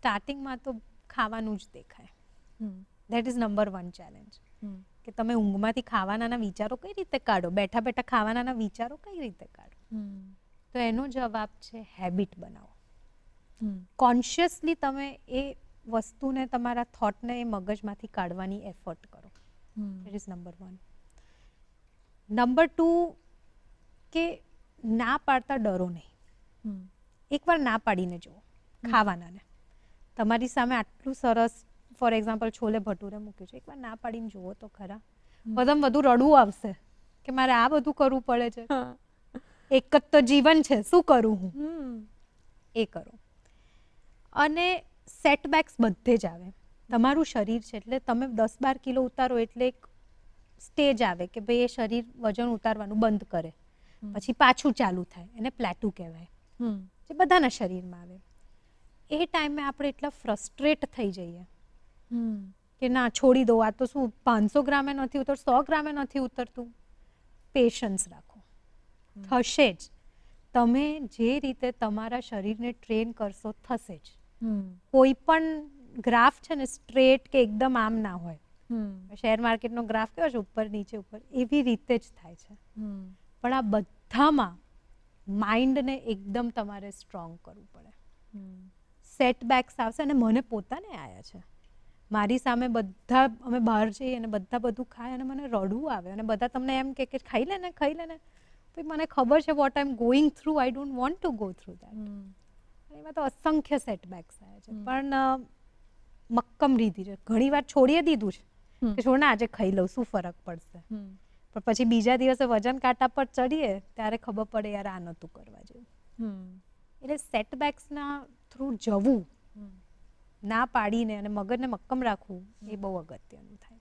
સ્ટાર્ટિંગમાં તો ખાવાનું જ દેખાય. That is number 1 challenge. કે તમે ઊંઘમાંથી ખાવાના વિચારો કઈ રીતે કાઢો, બેઠા બેઠા ખાવાના વિચારો કઈ રીતે કાઢો. તો એનો જવાબ છે હેબિટ બનાવો. કોન્શિયસલી તમે એ વસ્તુને, તમારા થોટને એ મગજમાંથી કાઢવાની એફર્ટ કરો. That is number 1. નંબર 2 કે ના પાડતા ડરો નહીં. એકવાર ના પાડીને જુઓ ખાવાનાને. તમારી સામે આટલું સરસ, ફોર એક્ઝામ્પલ છોલે ભટુરે મૂક્યું છે, એકવાર ના પાડીને જુઓ તો ખરા. બધામાં બધું રડવું આવશે કે મારે આ બધું કરવું પડે છે, એક જ તો જીવન છે, શું કરું હું. એ કરો. અને સેટબેક્સ બધે જ આવે. તમારું શરીર છે એટલે તમે 10-12 કિલો ઉતારો એટલે એક સ્ટેજ આવે કે ભાઈ એ શરીર વજન ઉતારવાનું બંધ કરે, પછી પાછું ચાલુ થાય, એને પ્લેટુ કહેવાય, જે બધાના શરીરમાં આવે. એ ટાઈમે આપણે એટલા ફ્રસ્ટ્રેટ થઈ જઈએ કે ના છોડી દો, આ તો શું 500 ગ્રામે નથી ઉતરતું, 100 ગ્રામે નથી ઉતરતું. પેશન્સ રાખો, થશે જ. તમે જે રીતે તમારા શરીરને ટ્રેન કરશો થશે જ. કોઈ પણ ગ્રાફ છે ને સ્ટ્રેટ કે એકદમ આમ ના હોય. શેર માર્કેટનો ગ્રાફ કેવો છે, ઉપર નીચે ઉપર, એવી રીતે જ થાય છે. પણ આ બધામાં માઇન્ડને એકદમ તમારે સ્ટ્રોંગ કરવું પડે. સેટબેક્સ આવશે અને મને પોતાને આવ્યા છે. મારી સામે બધા, અમે બહાર જઈએ અને બધા બધું ખાય અને મને રડવું આવે અને બધા તમને એમ કે ખાઈ લે ને, ખાઈ લે ને. તો મને ખબર છે what I am going through, I don't want to go through that. એમાં તો અસંખ્ય સેટબેક્સ આવ્યા છે, પણ મક્કમ રીધી છે. ઘણી વાર છોડીએ દીધું છે કે છોડ ને આજે ખાઈ લઉં, શું ફરક પડશે. પણ પછી બીજા દિવસે વજન કાંટા પર ચડીએ ત્યારે ખબર પડે યાર આ નહોતું કરવા જેવું. એટલે સેટબેક્સના થ્રુ જવું, ના પાડીને અને મગજને મક્કમ રાખવું, એ બહુ અગત્યનું થાય.